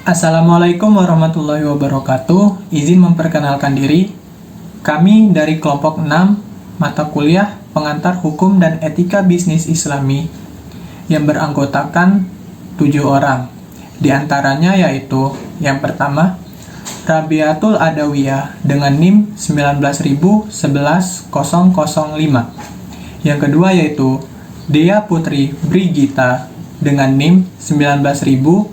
Assalamualaikum warahmatullahi wabarakatuh. Izin memperkenalkan diri. Kami dari kelompok 6 mata kuliah pengantar hukum dan etika bisnis Islami yang beranggotakan 7 orang. Di antaranya yaitu yang pertama, Rabiatul Adawiyah dengan NIM 1911005. Yang kedua yaitu Dea Putri Brigita dengan NIM 1911122.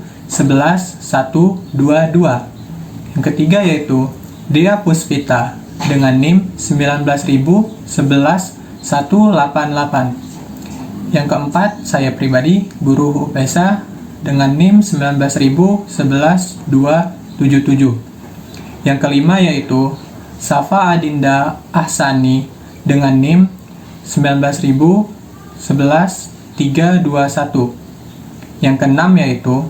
Yang ketiga yaitu Dea Puspita dengan NIM 1911188. Yang keempat, saya pribadi, Guru UPESA dengan NIM 1911277. Yang kelima yaitu Safa Adinda Ahsani dengan NIM 1911321. Yang keenam yaitu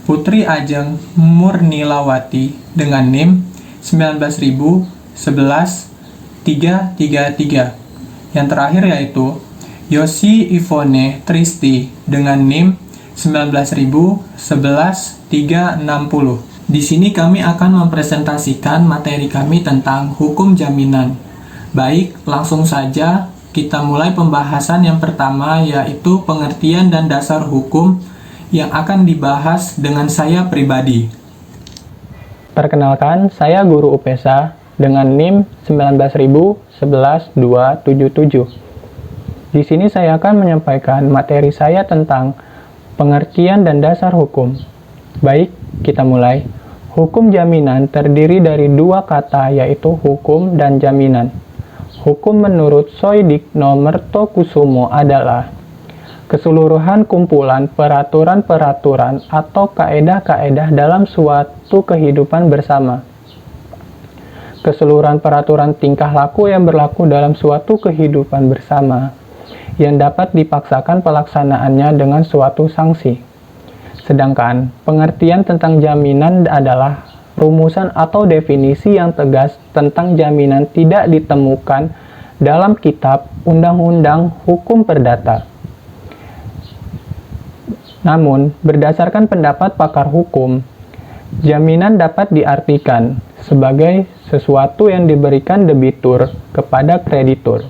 Putri Ajeng Murnilawati dengan NIM 1911333. Yang terakhir yaitu Yosi Ivone Tristi dengan NIM 1911360. Di sini kami akan mempresentasikan materi kami tentang hukum jaminan. Baik, langsung saja kita mulai pembahasan yang pertama, yaitu pengertian dan dasar hukum yang akan dibahas dengan saya pribadi. Perkenalkan, saya Guru UPESA dengan NIM 1911277. Di sini saya akan menyampaikan materi saya tentang pengertian dan dasar hukum. Baik, kita mulai. Hukum jaminan terdiri dari dua kata, yaitu hukum dan jaminan. Hukum menurut Soedikno Mertokusumo adalah keseluruhan kumpulan peraturan-peraturan atau kaedah-kaedah dalam suatu kehidupan bersama. Keseluruhan peraturan tingkah laku yang berlaku dalam suatu kehidupan bersama, yang dapat dipaksakan pelaksanaannya dengan suatu sanksi. Sedangkan pengertian tentang jaminan adalah rumusan atau definisi yang tegas tentang jaminan tidak ditemukan dalam kitab undang-undang hukum perdata. Namun, berdasarkan pendapat pakar hukum, jaminan dapat diartikan sebagai sesuatu yang diberikan debitur kepada kreditur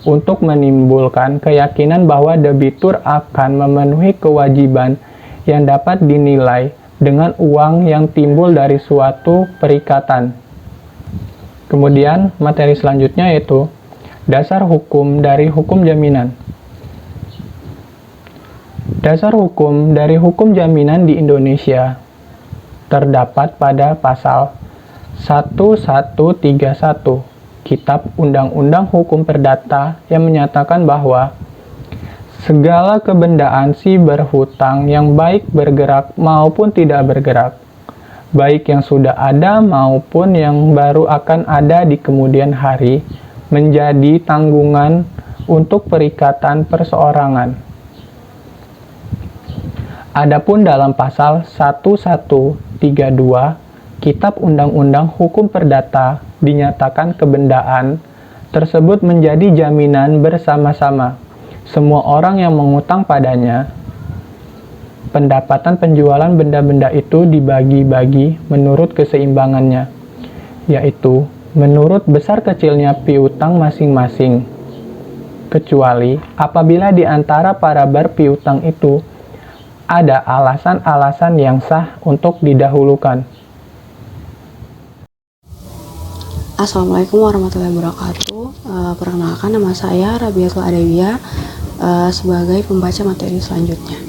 untuk menimbulkan keyakinan bahwa debitur akan memenuhi kewajiban yang dapat dinilai dengan uang yang timbul dari suatu perikatan. Kemudian, materi selanjutnya yaitu dasar hukum dari hukum jaminan. Dasar hukum dari hukum jaminan di Indonesia terdapat pada pasal 1131 Kitab Undang-Undang Hukum Perdata yang menyatakan bahwa segala kebendaan si berhutang yang baik bergerak maupun tidak bergerak, baik yang sudah ada maupun yang baru akan ada di kemudian hari, menjadi tanggungan untuk perikatan perseorangan. Adapun dalam pasal 1132 Kitab Undang-Undang Hukum Perdata dinyatakan kebendaan tersebut menjadi jaminan bersama-sama semua orang yang mengutang padanya. Pendapatan penjualan benda-benda itu dibagi-bagi menurut keseimbangannya, yaitu menurut besar kecilnya piutang masing-masing, kecuali apabila di antara para berpiutang itu ada alasan-alasan yang sah untuk didahulukan. Assalamualaikum warahmatullahi wabarakatuh. Perkenalkan, nama saya Rabiatul Adawiyah sebagai pembaca materi selanjutnya.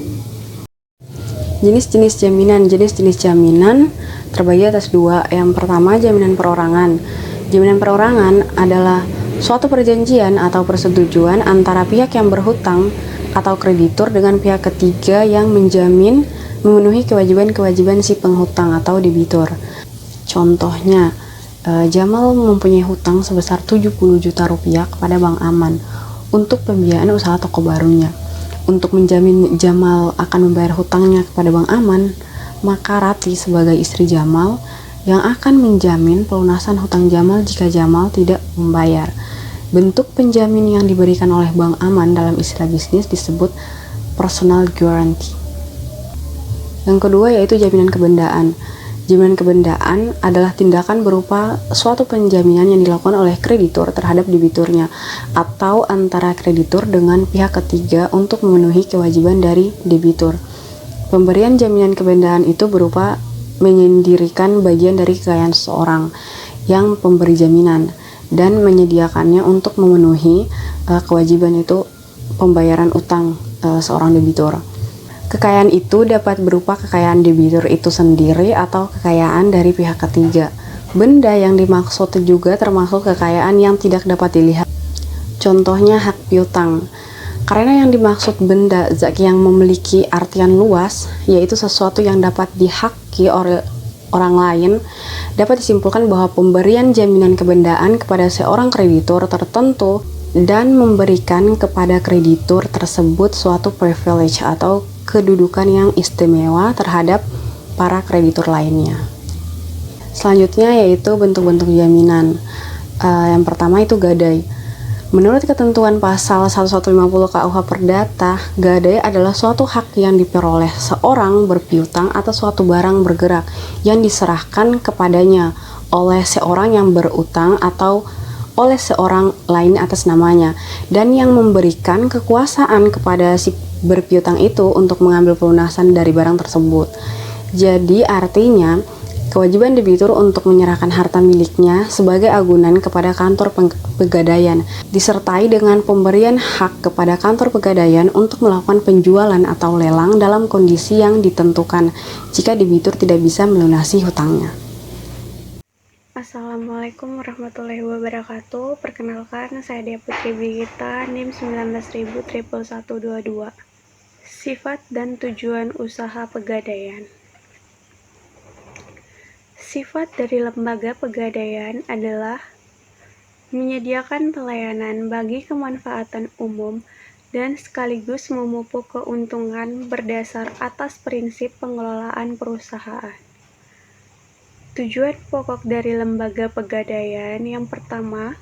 Jenis-jenis jaminan terbagi atas dua. Yang pertama, jaminan perorangan. Jaminan perorangan adalah suatu perjanjian atau persetujuan antara pihak yang berhutang atau kreditur dengan pihak ketiga yang menjamin memenuhi kewajiban-kewajiban si penghutang atau debitur. Contohnya, Jamal mempunyai hutang sebesar 70 juta rupiah kepada Bank Aman untuk pembiayaan usaha toko barunya. Untuk menjamin Jamal akan membayar hutangnya kepada Bank Aman, maka Rati sebagai istri Jamal yang akan menjamin pelunasan hutang Jamal jika Jamal tidak membayar. Bentuk penjamin yang diberikan oleh Bank Aman dalam istilah bisnis disebut personal guarantee. Yang kedua yaitu jaminan kebendaan. Jaminan kebendaan adalah tindakan berupa suatu penjaminan yang dilakukan oleh kreditur terhadap debiturnya atau antara kreditur dengan pihak ketiga untuk memenuhi kewajiban dari debitur. Pemberian jaminan kebendaan itu berupa menyendirikan bagian dari kekayaan seseorang yang pemberi jaminan dan menyediakannya untuk memenuhi kewajiban itu pembayaran utang seorang debitur. Kekayaan itu dapat berupa kekayaan debitur itu sendiri atau kekayaan dari pihak ketiga. Benda yang dimaksud juga termasuk kekayaan yang tidak dapat dilihat. Contohnya hak piutang. Karena yang dimaksud benda zat yang memiliki artian luas, yaitu sesuatu yang dapat dihaki oleh orang lain, dapat disimpulkan bahwa pemberian jaminan kebendaan kepada seorang kreditur tertentu dan memberikan kepada kreditur tersebut suatu privilege atau kedudukan yang istimewa terhadap para kreditur lainnya. Selanjutnya yaitu bentuk-bentuk jaminan. Yang pertama itu gadai. Menurut ketentuan pasal 1150 KUH Perdata, gadai adalah suatu hak yang diperoleh seorang berpiutang atas suatu barang bergerak yang diserahkan kepadanya oleh seorang yang berutang atau oleh seorang lain atas namanya, dan yang memberikan kekuasaan kepada si berpiutang itu untuk mengambil pelunasan dari barang tersebut. Jadi artinya kewajiban debitur untuk menyerahkan harta miliknya sebagai agunan kepada kantor pegadaian disertai dengan pemberian hak kepada kantor pegadaian untuk melakukan penjualan atau lelang dalam kondisi yang ditentukan jika debitur tidak bisa melunasi hutangnya. Assalamualaikum warahmatullahi wabarakatuh. Perkenalkan, saya Dea Putri Brigita, NIM 19.11122. Sifat dan tujuan usaha pegadaian. Sifat dari lembaga pegadaian adalah menyediakan pelayanan bagi kemanfaatan umum dan sekaligus memupuk keuntungan berdasar atas prinsip pengelolaan perusahaan. Tujuan pokok dari lembaga pegadaian yang pertama,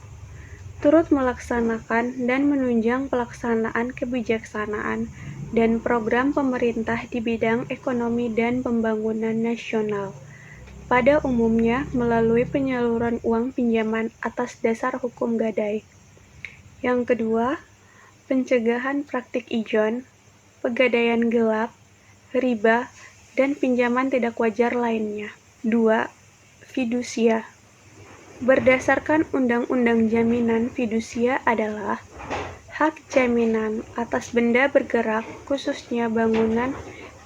turut melaksanakan dan menunjang pelaksanaan kebijaksanaan dan program pemerintah di bidang ekonomi dan pembangunan nasional, pada umumnya melalui penyaluran uang pinjaman atas dasar hukum gadai. Yang kedua, pencegahan praktik ijon, pegadaian gelap, riba, dan pinjaman tidak wajar lainnya. 2. Fidusia. Berdasarkan Undang-Undang Jaminan, fidusia adalah hak jaminan atas benda bergerak, khususnya bangunan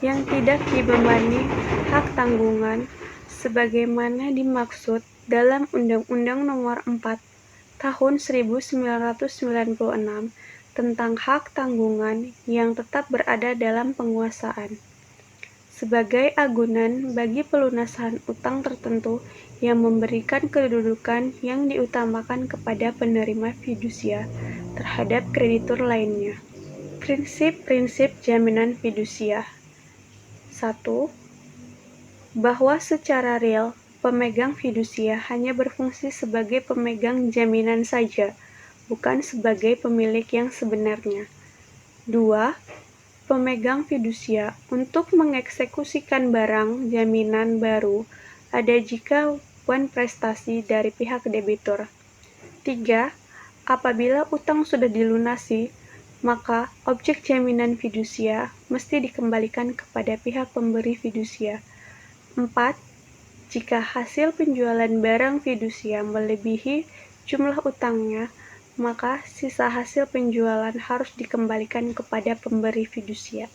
yang tidak dibebani hak tanggungan, sebagaimana dimaksud dalam Undang-Undang Nomor 4 Tahun 1996 tentang hak tanggungan yang tetap berada dalam penguasaan, sebagai agunan bagi pelunasan utang tertentu yang memberikan kedudukan yang diutamakan kepada penerima fidusia terhadap kreditur lainnya. Prinsip-prinsip jaminan fidusia. 1. Bahwa secara real, pemegang fidusia hanya berfungsi sebagai pemegang jaminan saja, bukan sebagai pemilik yang sebenarnya. 2. Pemegang fidusia untuk mengeksekusikan barang jaminan baru ada jika prestasi dari pihak debitur. 3. Apabila utang sudah dilunasi, maka objek jaminan fidusia mesti dikembalikan kepada pihak pemberi fidusia. 4. Jika hasil penjualan barang fidusia melebihi jumlah utangnya, maka sisa hasil penjualan harus dikembalikan kepada pemberi fidusia.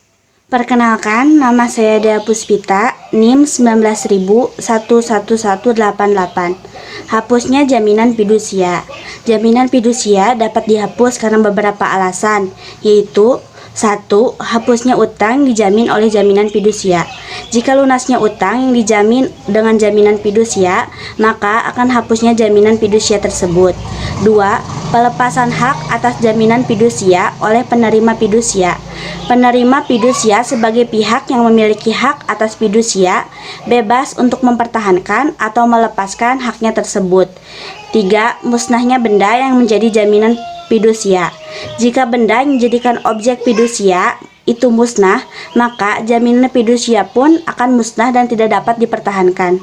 Perkenalkan, nama saya Dea Puspita, NIM 19.11188. Hapusnya jaminan fidusia. Jaminan fidusia dapat dihapus karena beberapa alasan, yaitu 1. Hapusnya utang dijamin oleh jaminan fidusia. Jika lunasnya utang yang dijamin dengan jaminan fidusia, maka akan hapusnya jaminan fidusia tersebut. 2. Pelepasan hak atas jaminan fidusia oleh penerima fidusia. Penerima fidusia sebagai pihak yang memiliki hak atas fidusia bebas untuk mempertahankan atau melepaskan haknya tersebut. 3. Musnahnya benda yang menjadi jaminan fidusia. Jika benda yang dijadikan objek fidusia itu musnah, maka jaminan fidusia pun akan musnah dan tidak dapat dipertahankan.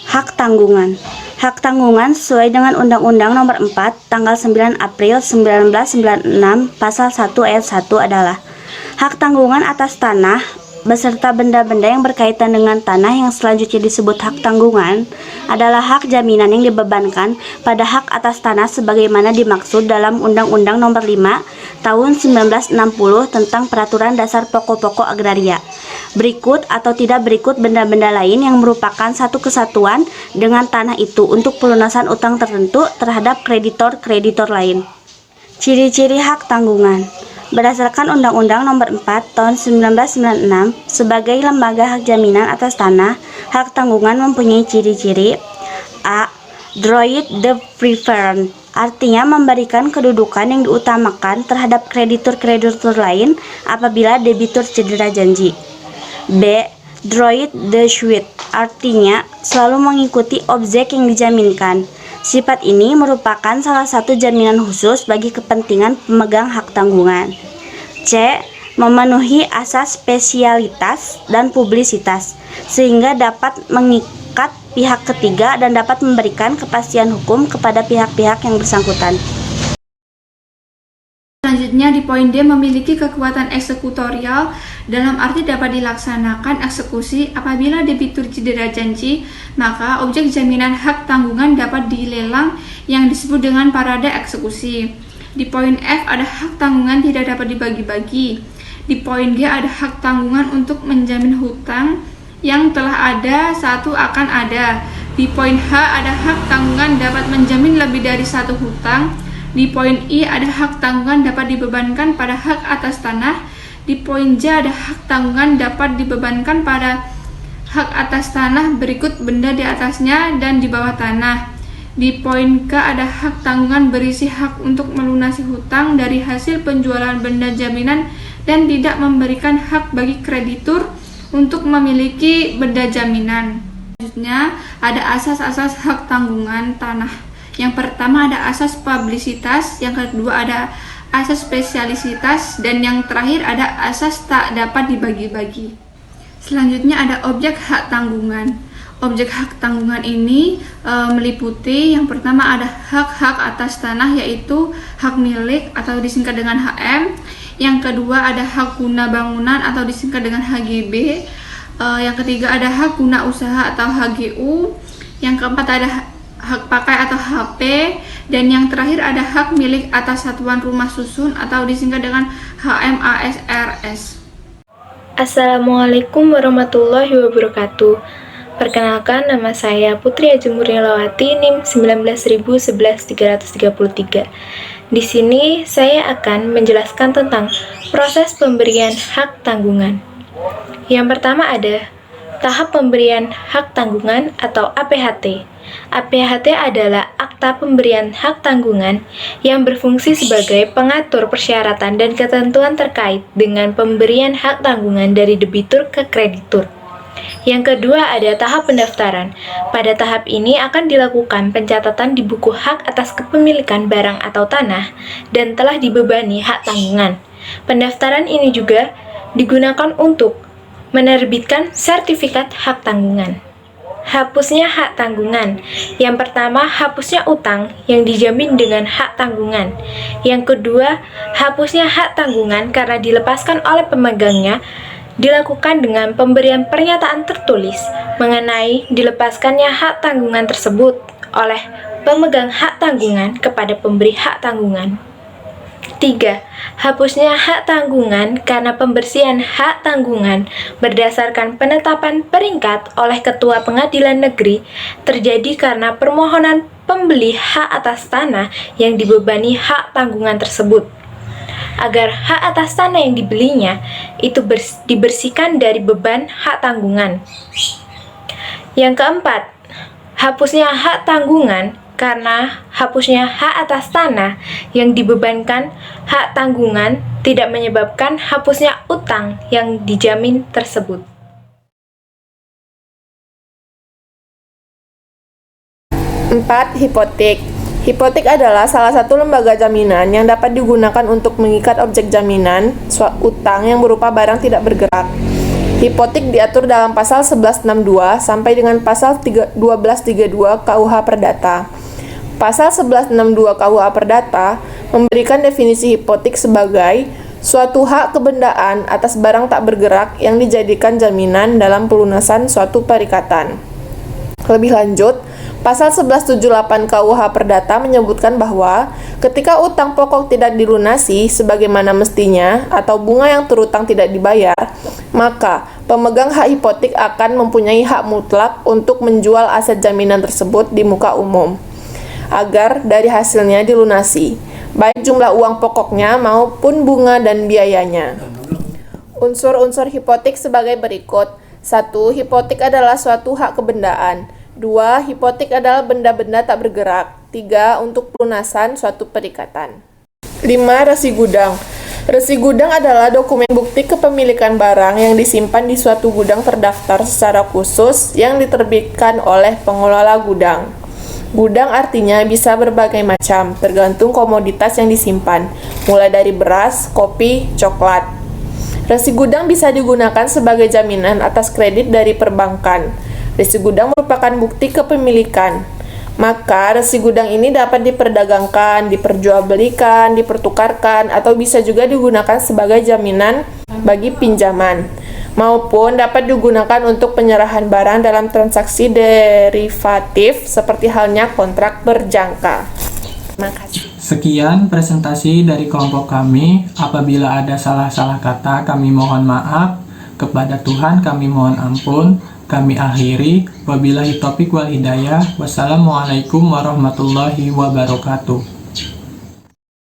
Hak tanggungan. Hak tanggungan sesuai dengan Undang-Undang Nomor 4 Tanggal 9 April 1996 Pasal 1 Ayat 1 adalah hak tanggungan atas tanah beserta benda-benda yang berkaitan dengan tanah yang selanjutnya disebut hak tanggungan adalah hak jaminan yang dibebankan pada hak atas tanah sebagaimana dimaksud dalam Undang-Undang Nomor 5 Tahun 1960 tentang Peraturan Dasar Pokok-pokok Agraria. Berikut atau tidak berikut benda-benda lain yang merupakan satu kesatuan dengan tanah itu untuk pelunasan utang tertentu terhadap kreditor-kreditor lain. Ciri-ciri hak tanggungan. Berdasarkan Undang-Undang Nomor 4 Tahun 1996 sebagai lembaga hak jaminan atas tanah, hak tanggungan mempunyai ciri-ciri: A. Droit de préférence, artinya memberikan kedudukan yang diutamakan terhadap kreditor-kreditor lain apabila debitur cedera janji. B. Droit de suite, artinya selalu mengikuti objek yang dijaminkan. Sifat ini merupakan salah satu jaminan khusus bagi kepentingan pemegang hak tanggungan. C. Memenuhi asas spesialitas dan publisitas, sehingga dapat mengikat pihak ketiga dan dapat memberikan kepastian hukum kepada pihak-pihak yang bersangkutan. Selanjutnya di poin D, memiliki kekuatan eksekutorial dalam arti dapat dilaksanakan eksekusi apabila debitur cedera janji, maka objek jaminan hak tanggungan dapat dilelang yang disebut dengan parade eksekusi. Di poin F ada hak tanggungan tidak dapat dibagi-bagi. Di poin G ada hak tanggungan untuk menjamin hutang yang telah ada satu akan ada. Di poin H ada hak tanggungan dapat menjamin lebih dari satu hutang. Di poin I ada hak tanggungan dapat dibebankan pada hak atas tanah. Di poin J ada hak tanggungan dapat dibebankan pada hak atas tanah berikut benda di atasnya dan di bawah tanah. Di poin K ada hak tanggungan berisi hak untuk melunasi hutang dari hasil penjualan benda jaminan dan tidak memberikan hak bagi kreditur untuk memiliki benda jaminan. Selanjutnya ada asas-asas hak tanggungan tanah. Yang pertama ada asas publisitas, yang kedua ada asas spesialisitas, dan yang terakhir ada asas tak dapat dibagi-bagi. Selanjutnya ada objek hak tanggungan. Objek hak tanggungan ini meliputi yang pertama ada hak-hak atas tanah, yaitu hak milik atau disingkat dengan HM. Yang kedua ada hak guna bangunan atau disingkat dengan HGB. Yang ketiga ada hak guna usaha atau HGU. Yang keempat ada hak pakai atau HP, dan yang terakhir ada hak milik atas satuan rumah susun atau disingkat dengan HMASRS. Assalamualaikum warahmatullahi wabarakatuh. Perkenalkan, nama saya Putri Ajeng Murnialawati, NIM 1911333. Di sini saya akan menjelaskan tentang proses pemberian hak tanggungan. Yang pertama ada tahap pemberian hak tanggungan atau APHT. APHT adalah akta pemberian hak tanggungan yang berfungsi sebagai pengatur persyaratan dan ketentuan terkait dengan pemberian hak tanggungan dari debitur ke kreditur. Yang kedua ada tahap pendaftaran. Pada tahap ini akan dilakukan pencatatan di buku hak atas kepemilikan barang atau tanah dan telah dibebani hak tanggungan. Pendaftaran ini juga digunakan untuk menerbitkan sertifikat hak tanggungan. Hapusnya hak tanggungan. Yang pertama, hapusnya utang yang dijamin dengan hak tanggungan. Yang kedua, hapusnya hak tanggungan karena dilepaskan oleh pemegangnya dilakukan dengan pemberian pernyataan tertulis mengenai dilepaskannya hak tanggungan tersebut oleh pemegang hak tanggungan kepada pemberi hak tanggungan. 3. Hapusnya hak tanggungan karena pembersihan hak tanggungan berdasarkan penetapan peringkat oleh Ketua Pengadilan Negeri terjadi karena permohonan pembeli hak atas tanah yang dibebani hak tanggungan tersebut, agar hak atas tanah yang dibelinya itu dibersihkan dari beban hak tanggungan. Yang keempat, hapusnya hak tanggungan karena hapusnya hak atas tanah yang dibebankan hak tanggungan tidak menyebabkan hapusnya utang yang dijamin tersebut. 4. Hipotek. Hipotek adalah salah satu lembaga jaminan yang dapat digunakan untuk mengikat objek jaminan utang yang berupa barang tidak bergerak. Hipotek diatur dalam pasal 1162 sampai dengan pasal 1232 KUH Perdata. Pasal 1162 KUH Perdata memberikan definisi hipotek sebagai suatu hak kebendaan atas barang tak bergerak yang dijadikan jaminan dalam pelunasan suatu perikatan. Lebih lanjut, Pasal 1178 KUH Perdata menyebutkan bahwa ketika utang pokok tidak dilunasi sebagaimana mestinya atau bunga yang terutang tidak dibayar, maka pemegang hak hipotek akan mempunyai hak mutlak untuk menjual aset jaminan tersebut di muka umum agar dari hasilnya dilunasi, baik jumlah uang pokoknya maupun bunga dan biayanya. Unsur-unsur hipotek sebagai berikut. 1. Hipotek adalah suatu hak kebendaan. 2. Hipotek adalah benda-benda tak bergerak. 3. Untuk pelunasan suatu perikatan. 5. Resi gudang. Resi gudang adalah dokumen bukti kepemilikan barang yang disimpan di suatu gudang terdaftar secara khusus yang diterbitkan oleh pengelola gudang. Gudang artinya bisa berbagai macam, tergantung komoditas yang disimpan, mulai dari beras, kopi, coklat. Resi gudang bisa digunakan sebagai jaminan atas kredit dari perbankan. Resi gudang merupakan bukti kepemilikan. Maka resi gudang ini dapat diperdagangkan, diperjualbelikan, dipertukarkan, atau bisa juga digunakan sebagai jaminan bagi pinjaman, maupun dapat digunakan untuk penyerahan barang dalam transaksi derivatif seperti halnya kontrak berjangka. Terima kasih. Sekian presentasi dari kelompok kami. Apabila ada salah-salah kata, kami mohon maaf. Kepada Tuhan kami mohon ampun. Kami akhiri. Wabillahi taufiq wal hidayah. Wassalamualaikum warahmatullahi wabarakatuh.